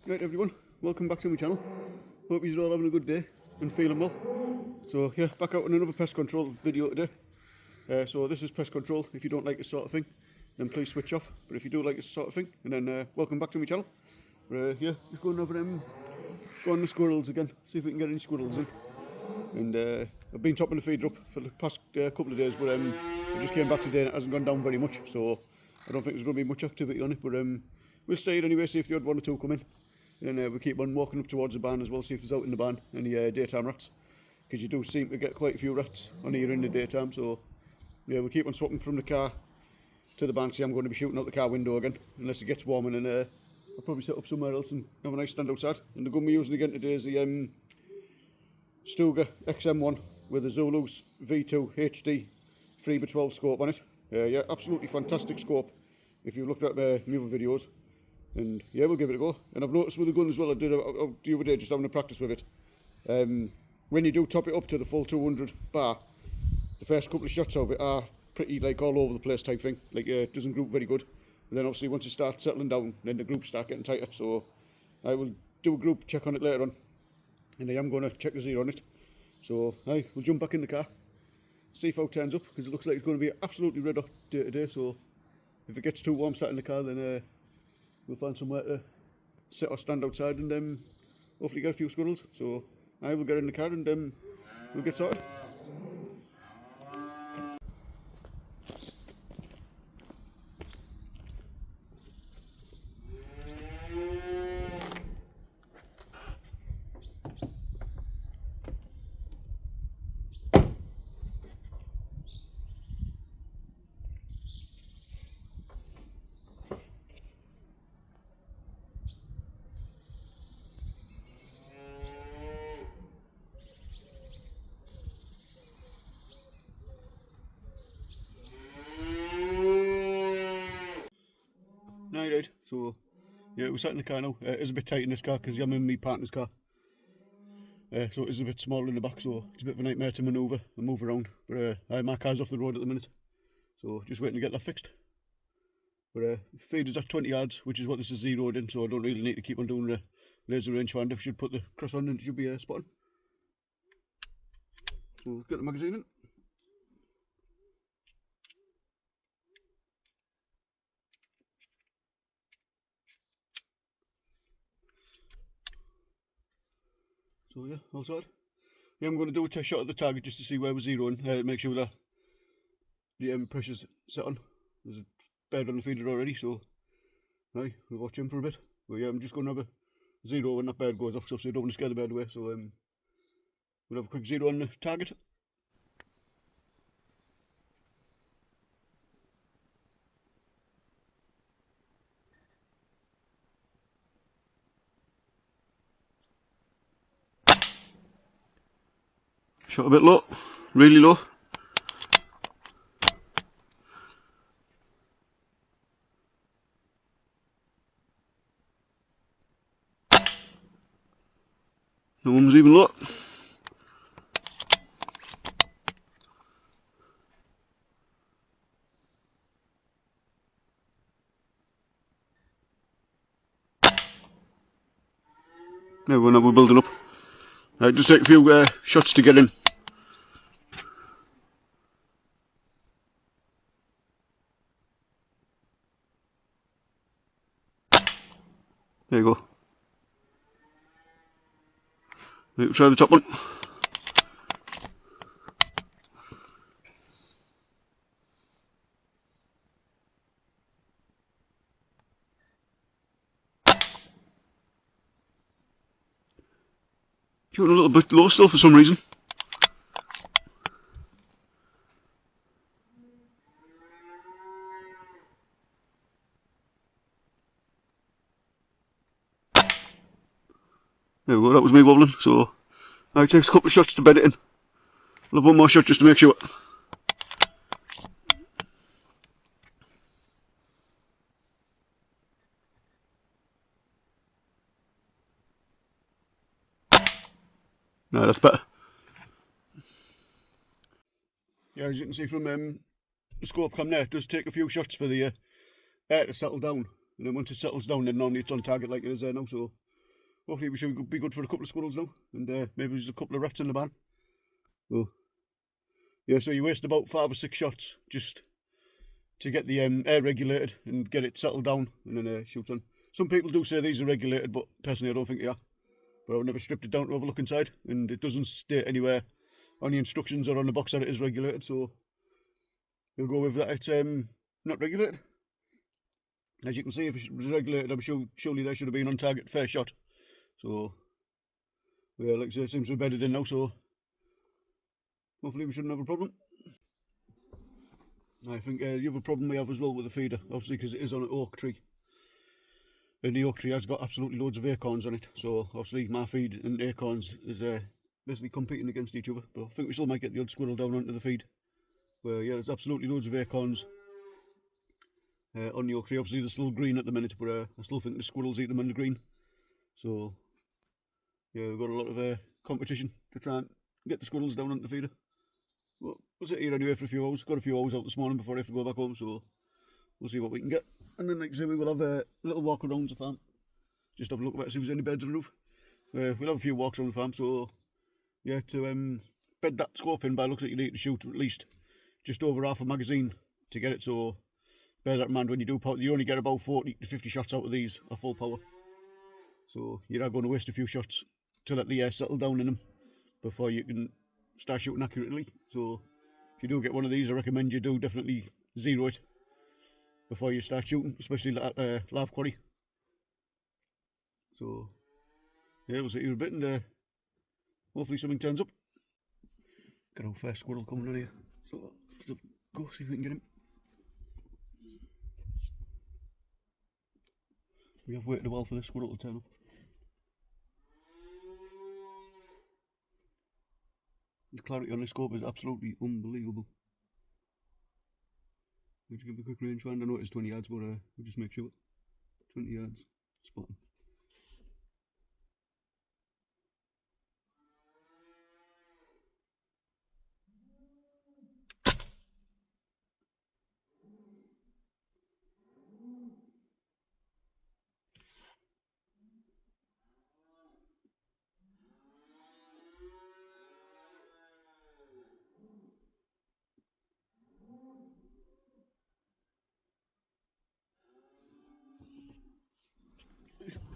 Right everyone, welcome back to my channel. Hope you're all having a good day and feeling well. So yeah, back out on another pest control video today. So this is pest control. If you don't like this sort of thing, then please switch off. But if you do like this sort of thing, and then welcome back to my channel. Yeah, just going over them, go on the squirrels again, see if we can get any squirrels in. And I've been topping the feeder up for the past couple of days, but I just came back today and it hasn't gone down very much, so I don't think there's going to be much activity on it, but we'll see it anyway, see if the odd one or two come in. And we keep on walking up towards the barn as well, see if there's out in the barn any daytime rats, because you do seem to get quite a few rats on here in the daytime. So yeah, we'll keep on swapping from the car to the barn. See, I'm going to be shooting out the car window again unless it gets warm, and then I'll probably set up somewhere else and have a nice stand outside. And the gun we're using again today is the Stoeger Xm1 with a Zulus V2 HD 3x12 scope on it. Yeah, absolutely fantastic scope if you've looked at my other videos. And yeah, we'll give it a go. And I've noticed with the gun as well, I did the other day just having a practice with it. When you do top it up to the full 200 bar, the first couple of shots of it are pretty like all over the place type thing. Like it doesn't group very good. And then obviously once it starts settling down, then the groups start getting tighter. So I will do a group check on it later on. And I am going to check the zero on it. So we'll jump back in the car, see if how it turns up, because it looks like it's going to be absolutely red hot day today. So if it gets too warm sat in the car, then we'll find somewhere to sit or stand outside and hopefully get a few squirrels. So I will get in the car and we'll get started. Right, so yeah, we're sat in the car now. It's a bit tight in this car because I'm in my partner's car. So it is a bit smaller in the back, so it's a bit of a nightmare to manoeuvre and move around. But my car's off the road at the minute, so just waiting to get that fixed. But feed is at 20 yards, which is what this is zeroed in, so I don't really need to keep on doing the laser rangefinder. Should put the cross on and it should be spot on. So get the magazine in. So yeah, all sorted. Yeah, I'm going to do a test shot of the target just to see where we're zeroing, make sure that the pressure's set on. There's a bird on the feeder already, so we'll watch him for a bit. But yeah, I'm just going to have a zero when that bird goes off, so I don't want to scare the bird away. So we'll have a quick zero on the target. Shot a bit low, really low. No one was even low. Now we're building up. Just take a few shots to get in. There you go. Right, we'll try the top one. You're a little bit low still for some reason. There we go, that was me wobbling, so it takes a couple of shots to bed it in. I'll have one more shot just to make sure. No, that's better. Yeah, as you can see from the scope cam there, it does take a few shots for the air to settle down. And then once it settles down, then normally it's on target like it is there now, so hopefully we should be good for a couple of squirrels now, and maybe there's a couple of rats in the ban. So yeah, so you waste about 5 or 6 shots just to get the air regulated and get it settled down, and then shoot on. Some people do say these are regulated, but personally I don't think they are. But I've never stripped it down to have a look inside, and it doesn't state anywhere on the instructions or on the box that it is regulated, so we'll go with that. It's not regulated. As you can see, if it was regulated, I'm sure surely there should have been on target fair shot. So yeah, like I say, it seems to be bedded in now, so hopefully we shouldn't have a problem. I think the other problem we have as well with the feeder, obviously because it is on an oak tree, and the oak tree has got absolutely loads of acorns on it, so obviously my feed and acorns is basically competing against each other. But I think we still might get the odd squirrel down onto the feed, where yeah, there's absolutely loads of acorns on the oak tree. Obviously they're still green at the minute, but I still think the squirrels eat them in the green. So yeah, we've got a lot of competition to try and get the squirrels down onto the feeder. Well, we'll sit here anyway for a few hours. Got a few hours out this morning before I have to go back home, so we'll see what we can get. And then, like I say, we will have a little walk around the farm. Just have a look about, see if there's any beds on the roof. We'll have a few walks around the farm, so yeah, to bed that scope in, by looks like you need to shoot at least just over half a magazine to get it, so bear that in mind when you do power. You only get about 40 to 50 shots out of these at full power. So you're not going to waste a few shots to let the air settle down in them before you can start shooting accurately. So if you do get one of these, I recommend you do definitely zero it before you start shooting, especially at live quarry. So yeah, we'll sit here a bit and hopefully something turns up. Got our first squirrel coming in here, so let's go see if we can get him. We have waited a while for this squirrel to turn up. The clarity on this scope is absolutely unbelievable. Let's give it a quick range find. I know it's 20 yards, but we'll just make sure. 20 yards, spot on.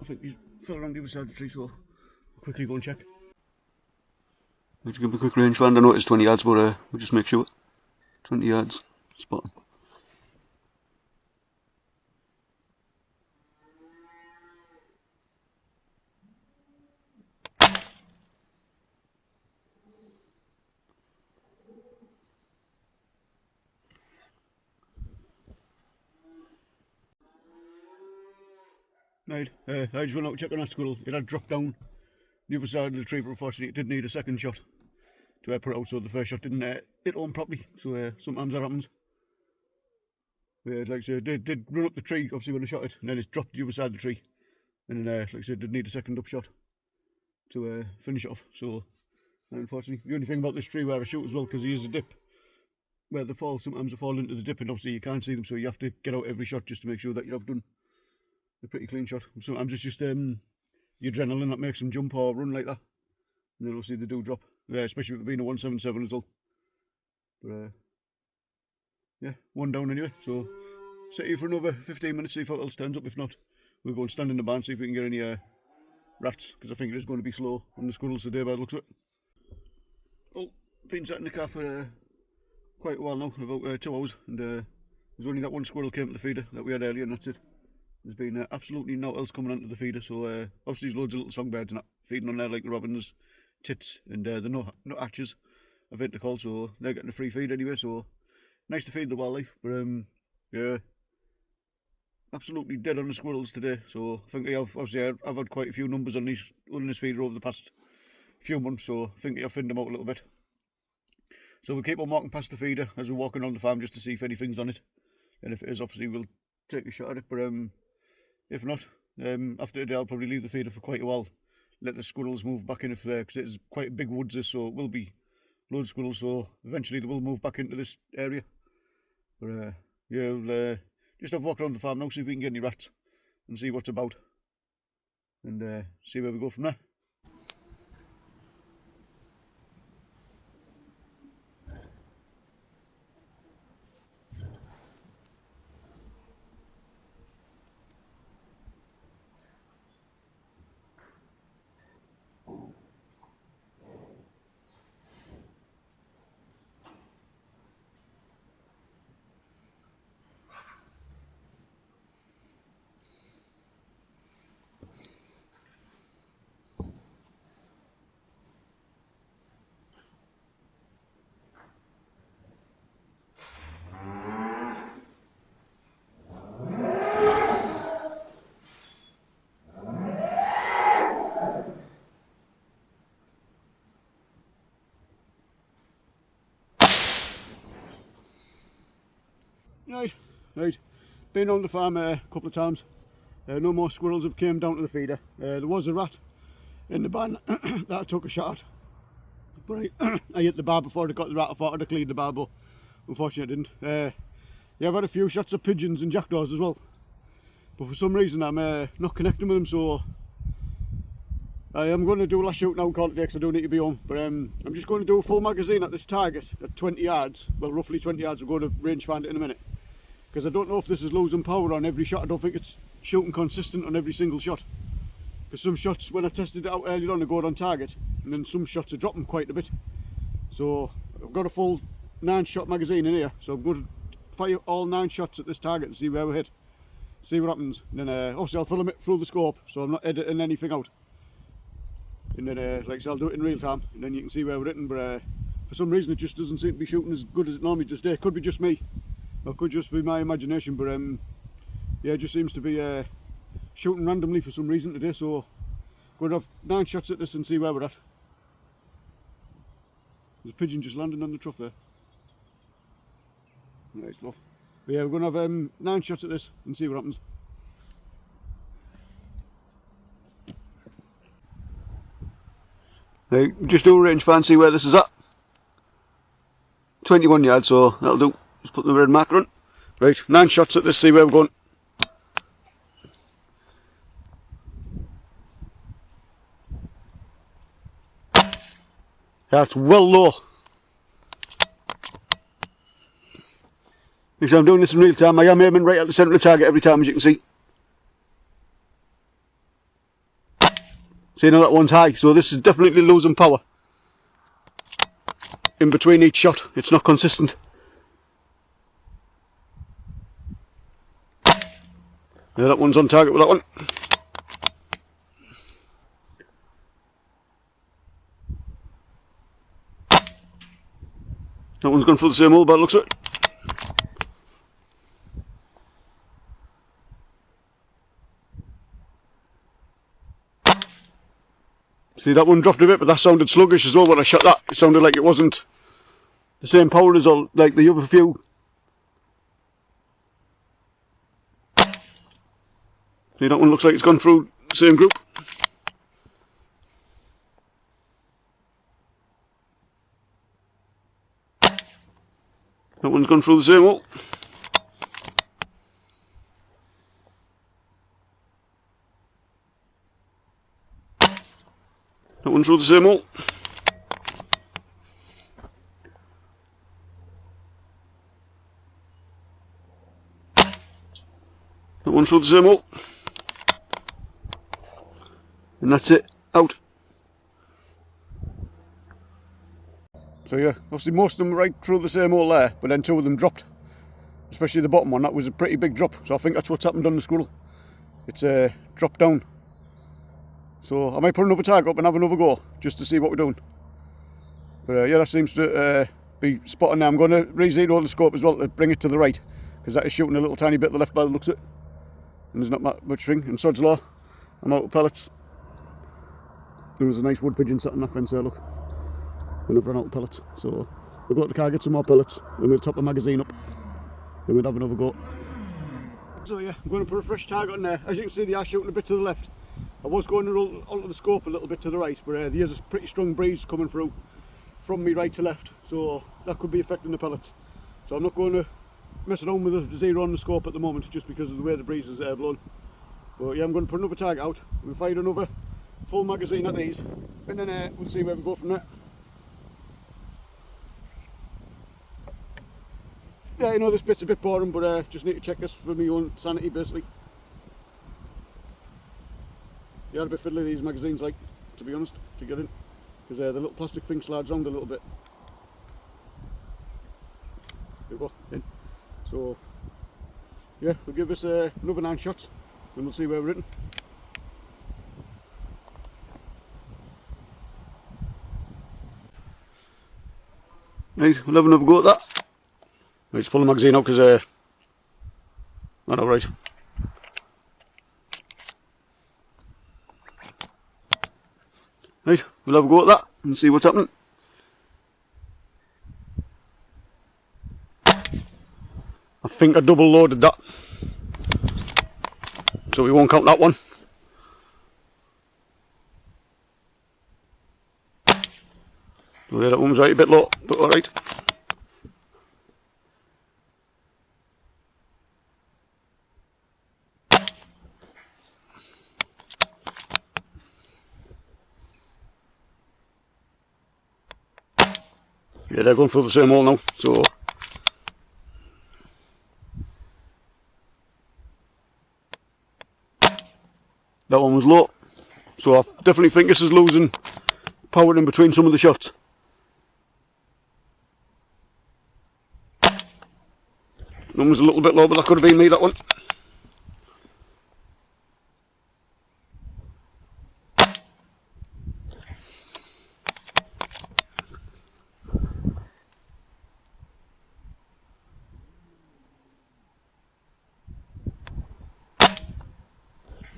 I think he's fell around the other side of the tree, so I'll quickly go and check. Let's give it a quick range find. I know it's 20 yards, but we'll just make sure. 20 yards, spot on. Right, I just went out to check on that squirrel. It had dropped down the other side of the tree, but unfortunately it did need a second shot to put it out, so the first shot didn't hit home properly, so sometimes that happens. Like I said, it did run up the tree, obviously, when I shot it, and then it dropped the other side of the tree, and then, like I said, it did need a second up shot to finish it off. So unfortunately, the only thing about this tree where I shoot as well, because he is a dip, where they fall, sometimes they fall into the dip, and obviously you can't see them, so you have to get out every shot just to make sure that you have done a pretty clean shot. Sometimes it's just the adrenaline that makes them jump or run like that, and then obviously they do drop, especially with it being a 177 as well. But yeah, one down anyway, so sit here for another 15 minutes, see if what else turns up. If not, we'll go and stand in the barn, see if we can get any rats, because I think it is going to be slow on the squirrels today by the looks of it. Well, been sat in the car for quite a while now, about 2 hours, and there's only that one squirrel came to the feeder that we had earlier, and that's it. There's been absolutely no else coming onto the feeder, so obviously there's loads of little songbirds and that feeding on there, like the robins, tits, and the nut hatches, I think they're called, so they're getting a free feed anyway, so nice to feed the wildlife. But yeah, absolutely dead on the squirrels today, so I think I've had quite a few numbers on this feeder over the past few months, so I think I've thinned them out a little bit. So we'll keep on walking past the feeder as we're walking around the farm just to see if anything's on it, and if it is, obviously we'll take a shot at it. But if not, after today I'll probably leave the feeder for quite a while, let the squirrels move back in, because it's quite a big woods this, so it will be loads of squirrels, so eventually they will move back into this area. But yeah, we'll just have a walk around the farm now, see if we can get any rats and see what's about. and see where we go from there. Right. Been on the farm a couple of times. No more squirrels have came down to the feeder. There was a rat in the barn that I took a shot at, but I hit the bar before I got the rat. I thought I'd have cleaned the bar, but unfortunately I didn't. Yeah, I've had a few shots of pigeons and jackdaws as well, but for some reason I'm not connecting with them, so I am going to do a last shoot now, call it day, because I do need to be home. But I'm just going to do a full magazine at this target at 20 yards, well roughly 20 yards. We'll go to rangefind it in a minute, because I don't know if this is losing power on every shot. I don't think it's shooting consistent on every single shot, because some shots when I tested it out earlier on, I got on target, and then some shots are dropping quite a bit. So I've got a full 9-shot magazine in here, so I'm going to fire all 9 shots at this target and see where we hit, see what happens. And then obviously I'll film it through the scope, so I'm not editing anything out. And then like I said, I'll do it in real time, and then you can see where we're hitting. But for some reason it just doesn't seem to be shooting as good as it normally does. It could be just me, or it could just be my imagination, but yeah, it just seems to be shooting randomly for some reason today. So going to have 9 shots at this and see where we're at. There's a pigeon just landing on the trough there. Nice stuff. But yeah, we're going to have 9 shots at this and see what happens. Right, just do a range find, see where this is at. 21 yards, so that'll do. Just put the red marker on. Right, 9 shots at this, see where we're going. That's well low. So I'm doing this in real time. I am aiming right at the centre of the target every time, as you can see. See, now that one's high, so this is definitely losing power in between each shot. It's not consistent. Yeah, that one's on target with that one. That one's gone for the same hole by the looks of it. See, that one dropped a bit, but that sounded sluggish as well when I shot that. It sounded like it wasn't the same power as all, like the other few. See, that one looks like it's gone through the same group. That one's gone through the same hole. That one's through the same hole. That one's through the same hole. And that's it, out. So yeah, obviously most of them right through the same hole there, but then 2 of them dropped. Especially the bottom one, that was a pretty big drop. So I think that's what's happened on the squirrel. It's dropped down. So I might put another tag up and have another go, just to see what we're doing. But yeah, that seems to be spot on now. I'm going to re-zero the scope as well to bring it to the right, because that is shooting a little tiny bit to the left by the looks of it. And there's not much thing. And sod's law, I'm out of pellets. There was a nice wood pigeon sat on that fence there, look. And I've run out of pellets. So we'll go to the car, get some more pellets, and we'll top the magazine up, and we'll have another go. So yeah, I'm going to put a fresh target on there. As you can see, they are shooting a bit to the left. I was going to roll onto the scope a little bit to the right, but there is a pretty strong breeze coming through from me right to left, so that could be affecting the pellets. So I'm not going to mess around with the zero on the scope at the moment, just because of the way the breeze is blowing. But yeah, I'm going to put another tag out. We'll fire another full magazine at these, and then we'll see where we go from there. Yeah, I know this bit's a bit boring, but just need to check this for my own sanity, basically. Yeah, a bit fiddly these magazines, like, to be honest, to get in, because the little plastic thing slides around a little bit. There we go, in. So, yeah, we'll give this another 9 shots, and we'll see where we're in. Right, we'll have another go at that. Right, just pull the magazine out because not alright. Right, we'll have a go at that and see what's happening. I think I double loaded that, so we won't count that one. Oh yeah, that one was right a bit low, but alright. Yeah, they're going for the same hole now, so that one was low. So I definitely think this is losing power in between some of the shots. That one was a little bit low, but that could have been me, that one.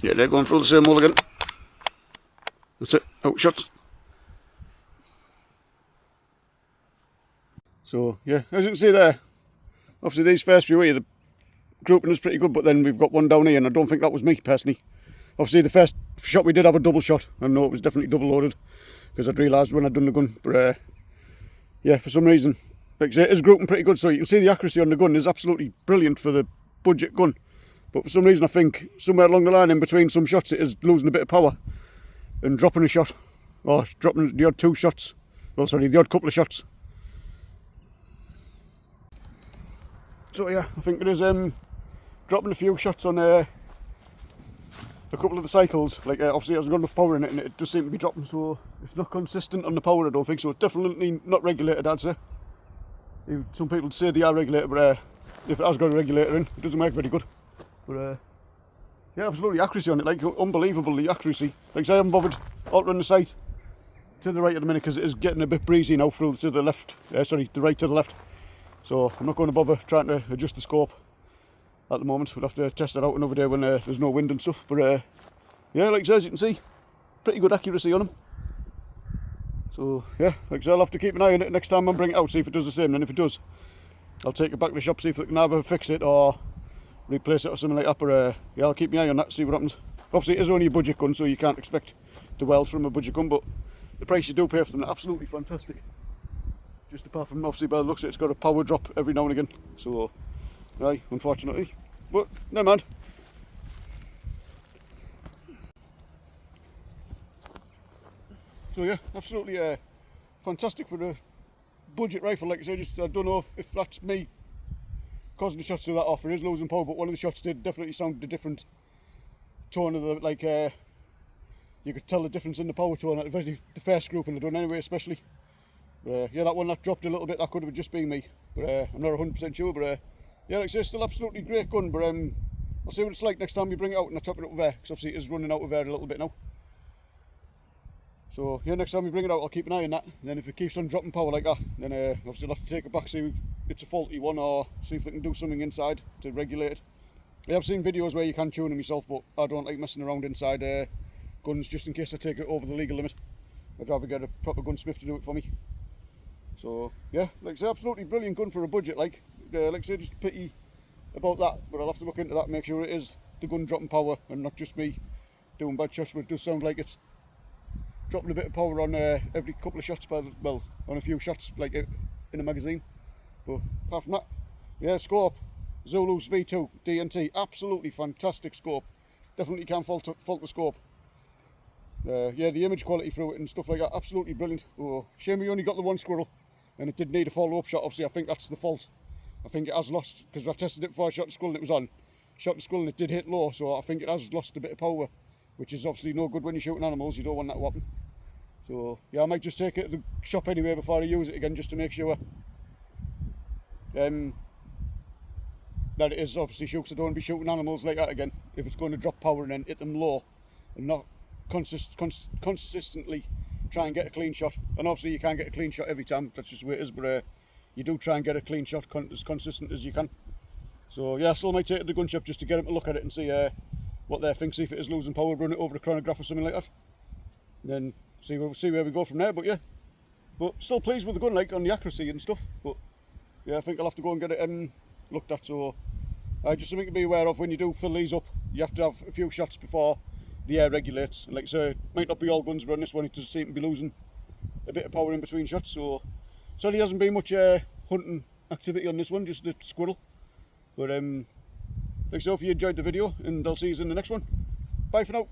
Yeah, they're going through the same hole again. That's it, out shots. So yeah, as you can see there, obviously these first few here, the grouping is pretty good, but then we've got one down here, and I don't think that was me personally. Obviously the first shot we did have a double shot, I know it was definitely double loaded, because I'd realised when I'd done the gun, but yeah, for some reason, like I say, it is grouping pretty good, so you can see the accuracy on the gun is absolutely brilliant for the budget gun. But for some reason I think somewhere along the line in between some shots it is losing a bit of power and dropping a shot, or dropping the odd 2 shots, well sorry, the odd couple of shots. So yeah, I think it is dropping a few shots on a couple of the cycles, like obviously there's got enough power in it and it does seem to be dropping, so it's not consistent on the power, I don't think, so it's definitely not regulated, I'd say. Some people say they are regulated, but if it has got a regulator in, it doesn't work very good. But yeah, absolutely accuracy on it, like unbelievably accuracy. Like I say, I haven't bothered altering the sight to the right at the minute because it is getting a bit breezy now through to the left, sorry, the right to the left. So I'm not going to bother trying to adjust the scope at the moment. We'll have to test it out another day when there's no wind and stuff. But yeah, like I say, as you can see, pretty good accuracy on them. So yeah, like I say, I'll have to keep an eye on it next time I bring it out, see if it does the same. And if it does, I'll take it back to the shop, see if they can either fix it or replace it or something like that. But yeah, I'll keep my eye on that, see what happens. Obviously it is only a budget gun, so you can't expect to weld from a budget gun, but the price you do pay for them are absolutely fantastic. Just apart from, obviously by the looks of it, it's got a power drop every now and again, so right, unfortunately, but never mind. So yeah, absolutely fantastic for a budget rifle. Like I say, I don't know if that's me causing the shots to that off. It is losing power, but one of the shots did definitely sound a different tone of the, like you could tell the difference in the power tone, especially the first grouping I done anyway, especially. Yeah, that one that dropped a little bit, that could have just been me, but I'm not 100% sure. But yeah, like I say, still absolutely great gun. But I'll see what it's like next time we bring it out and I top it up with air, because obviously it is running out of air a little bit now. So yeah, next time we bring it out, I'll keep an eye on that. And then if it keeps on dropping power like that, then obviously I'll have to take it back, see if it's a faulty one, or see if we can do something inside to regulate it. I have seen videos where you can tune them yourself, but I don't like messing around inside guns just in case I take it over the legal limit. I'd rather get a proper gunsmith to do it for me. So yeah, like I say, absolutely brilliant gun for a budget. Like I say, just pity about that, but I'll have to look into that, make sure it is the gun dropping power and not just me doing bad shots. But it does sound like it's dropping a bit of power on every couple of shots, well, on a few shots, like in a magazine. But apart from that, yeah, scope, Zulus V2 DNT, absolutely fantastic scope. definitely can't fault the scope. Yeah, the image quality through it and stuff like that, absolutely brilliant. Oh, shame we only got the one squirrel, and it did need a follow-up shot. Obviously, I think that's the fault. I think it has lost, because I tested it before I shot the squirrel and it was on. Shot the squirrel and it did hit low, so I think it has lost a bit of power, which is obviously no good when you're shooting animals. You don't want that to happen. So yeah, I might just take it to the shop anyway before I use it again, just to make sure that it is obviously shoots. I don't want to be shooting animals like that again if it's going to drop power and then hit them low and not consistently try and get a clean shot. And obviously you can't get a clean shot every time, that's just the way it is, but you do try and get a clean shot as consistent as you can. So yeah, I still might take it to the gun shop just to get them to look at it and see what they think, see if it is losing power, run it over the chronograph or something like that, and then see where we go from there. But yeah, but still pleased with the gun, like on the accuracy and stuff. But yeah, I think I'll have to go and get it looked at. So just something to be aware of when you do fill these up. You have to have a few shots before the air regulates. And like I say, it might not be all guns, but on this one it does seem to be losing a bit of power in between shots. So certainly hasn't been much hunting activity on this one, just the squirrel. But like so, if you enjoyed the video, and I'll see you in the next one. Bye for now.